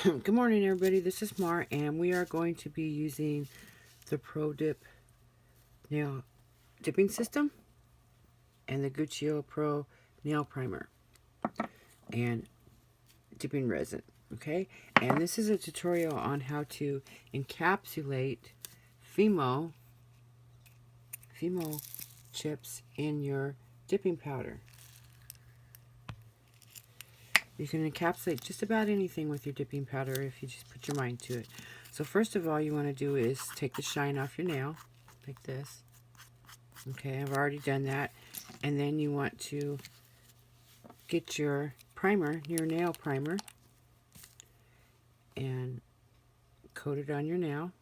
Good morning, everybody. This is Mar, and we are going to be using the Pro Dip nail dipping system and the Guccio Pro nail primer and dipping resin. Okay, and this is a tutorial on how to encapsulate femo chips in your dipping powder. You can encapsulate just about anything with your dipping powder if you just put your mind to it. So first of all, you want to do is take the shine off your nail, like this. Okay, I've already done that. And then you want to get your primer, your nail primer, and coat it on your nail.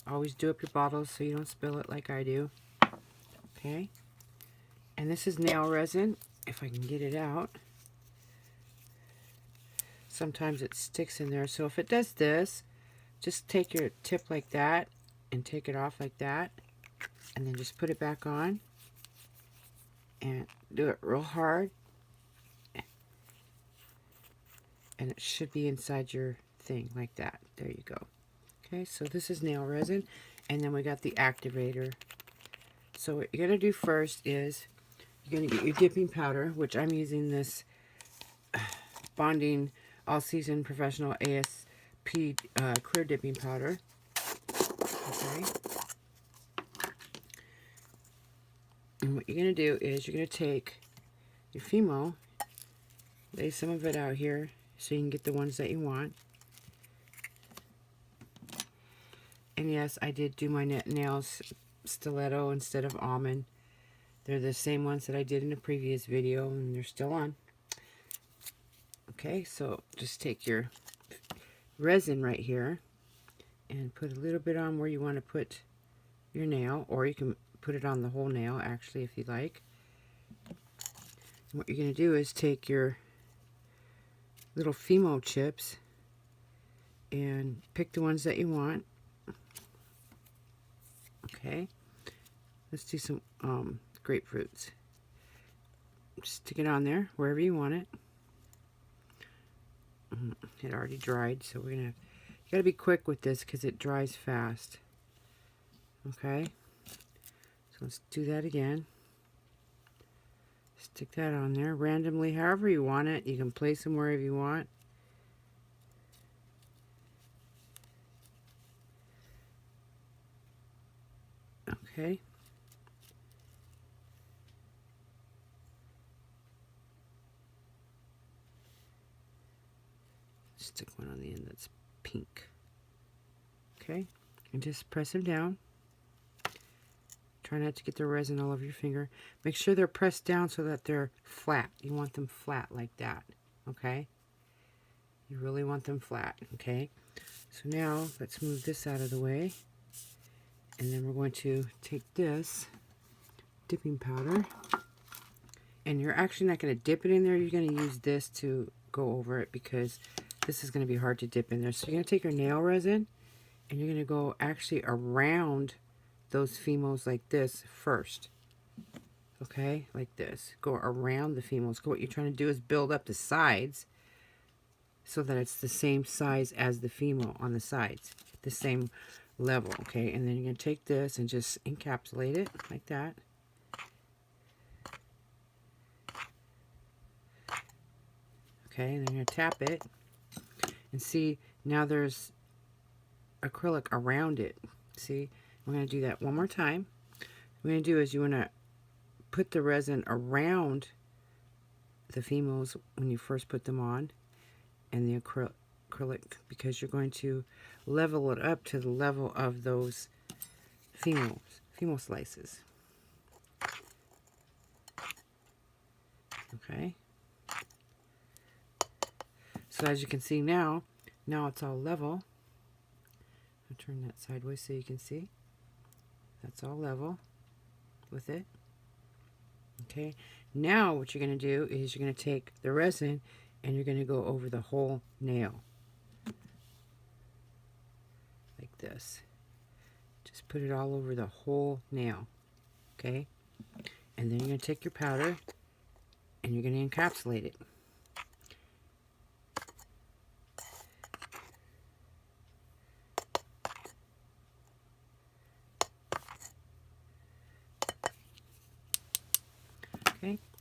Always do up your bottles so you don't spill it like I do. Okay, and this is nail resin, if I can get it out. Sometimes it sticks in there, so if it does this, just take your tip like that and take it off like that, and then just put it back on and do it real hard, and it should be inside your thing like that. There you go. Okay, so this is nail resin, and then we got the activator. So what you're going to do first is you're going to get your dipping powder, which I'm using this Bonding All Season Professional ASP clear dipping powder. Okay. And what you're going to do is you're going to take your femo, lay some of it out here so you can get the ones that you want. And yes, I did do my nails stiletto instead of almond. They're the same ones that I did in the previous video, and they're still on. Okay, so just take your resin right here and put a little bit on where you want to put your nail, or you can put it on the whole nail actually if you like. And what you're going to do is take your little femo chips and pick the ones that you want. Okay, let's do some grapefruits. Stick it on there wherever you want it. It already dried, so we're gonna, you gotta be quick with this because it dries fast. Okay, so let's do that again. Stick that on there randomly, however you want it. You can place them wherever you want. Okay. Stick one on the end that's pink. Okay, and just press them down. Try not to get the resin all over your finger. Make sure they're pressed down so that they're flat. You want them flat like that. Okay, you really want them flat. Okay, so now let's move this out of the way, and then we're going to take this dipping powder, and you're actually not going to dip it in there. You're going to use this to go over it because this is going to be hard to dip in there. So you're going to take your nail resin and you're going to go actually around those femos like this first. Okay, like this. Go around the femos. What you're trying to do is build up the sides so that it's the same size as the femo on the sides, the same level. Okay, and then you're going to take this and just encapsulate it like that. Okay, and then you're going to tap it. And see, now there's acrylic around it. See, we're going to do that one more time. What we're going to do is you want to put the resin around the femos when you first put them on, and the acrylic, because you're going to level it up to the level of those femo slices. Okay. So as you can see now it's all level. I'll turn that sideways so you can see. That's all level with it. Okay, now what you're going to do is you're going to take the resin and you're going to go over the whole nail. Like this. Just put it all over the whole nail. Okay, and then you're going to take your powder and you're going to encapsulate it.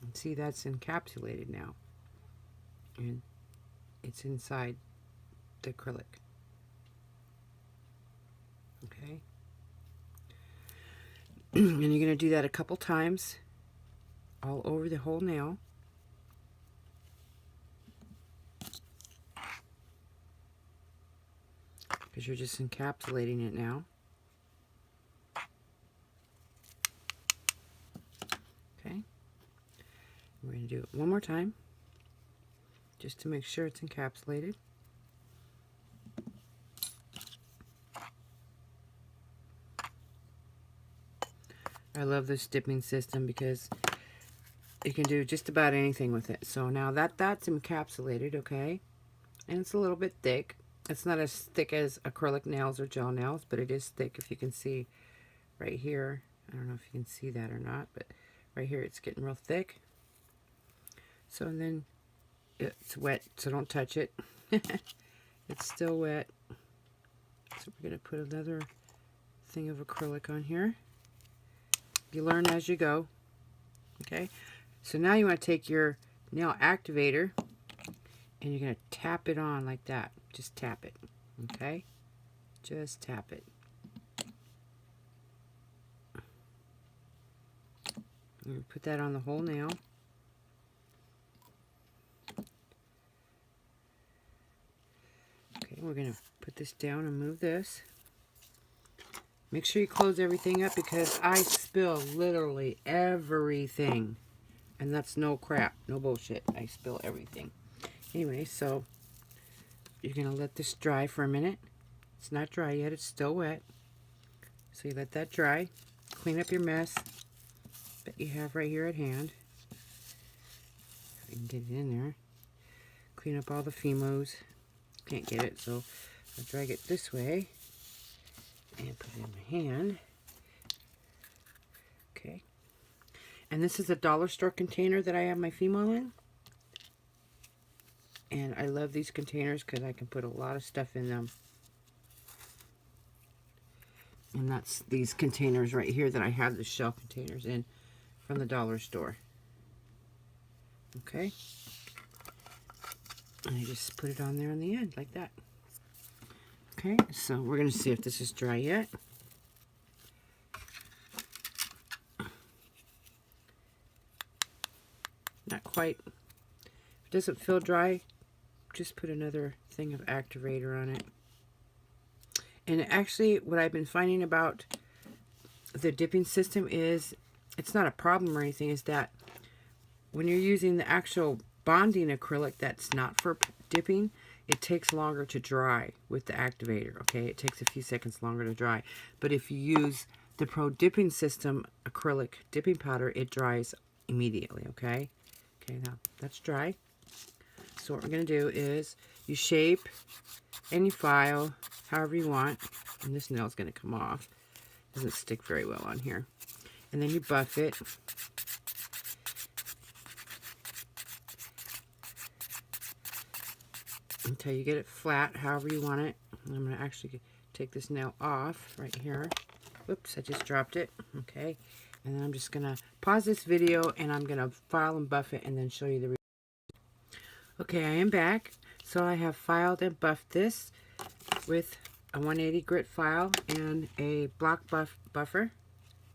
And see, that's encapsulated now. And it's inside the acrylic. Okay. And you're going to do that a couple times all over the whole nail. Because you're just encapsulating it now. Okay. We're going to do it one more time just to make sure it's encapsulated. I love this dipping system because you can do just about anything with it. So now that's encapsulated, okay? And it's a little bit thick. It's not as thick as acrylic nails or gel nails, but it is thick, if you can see right here. I don't know if you can see that or not, but right here it's getting real thick. So and then it's wet, so don't touch it. It's still wet. So we're going to put another thing of acrylic on here. You learn as you go. Okay, so now you want to take your nail activator and you're going to tap it on like that. Just tap it. Okay, just tap it. And put that on the whole nail. Okay, we're going to put this down and move this. Make sure you close everything up because I spill literally everything. And that's no crap, no bullshit. I spill everything. Anyway, so you're going to let this dry for a minute. It's not dry yet, it's still wet. So you let that dry. Clean up your mess that you have right here at hand. If you can get it in there. Clean up all the femos. Can't get it, so I'll drag it this way. And put it in my hand. Okay. And this is a dollar store container that I have my femo in. And I love these containers because I can put a lot of stuff in them. And that's these containers right here that I have the shell containers in from the dollar store. Okay. And I just put it on there on the end like that. Okay, so we're going to see if this is dry yet. Not quite. If it doesn't feel dry, just put another thing of activator on it. And actually, what I've been finding about the dipping system is, it's not a problem or anything, is that when you're using the actual bonding acrylic that's not for dipping, it takes longer to dry with the activator, okay? It takes a few seconds longer to dry. But if you use the Pro Dipping System acrylic dipping powder, it dries immediately, okay? Okay, now that's dry. So what we're going to do is you shape and you file however you want. And this nail is going to come off. Doesn't stick very well on here. And then you buff it. Until you get it flat, however you want it. I'm going to actually take this nail off right here. Whoops, I just dropped it. Okay. And then I'm just going to pause this video and I'm going to file and buff it and then show you the result. Okay, I am back. So I have filed and buffed this with a 180 grit file and a block buffer.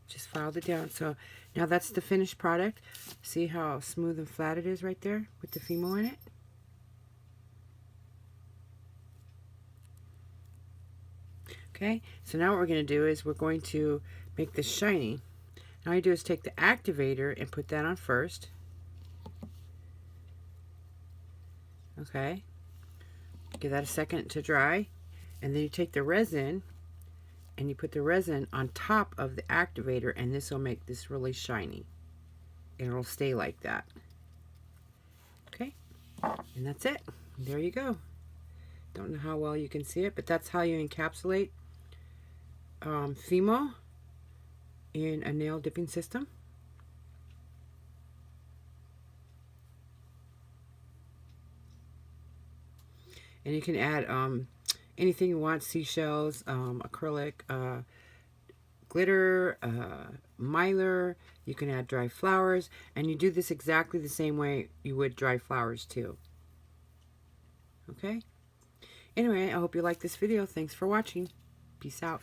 Just filed it down. So now that's the finished product. See how smooth and flat it is right there with the femo in it? Okay, so now what we're going to do is we're going to make this shiny. Now all you do is take the activator and put that on first. Okay, give that a second to dry. And then you take the resin and you put the resin on top of the activator, and this will make this really shiny. And it'll stay like that. Okay, and that's it. There you go. Don't know how well you can see it, but that's how you encapsulate femo in a nail dipping system. And you can add anything you want, seashells, acrylic, glitter, mylar. You can add dry flowers, and you do this exactly the same way you would dry flowers too. Okay? Anyway, I hope you like this video. Thanks for watching. Peace out.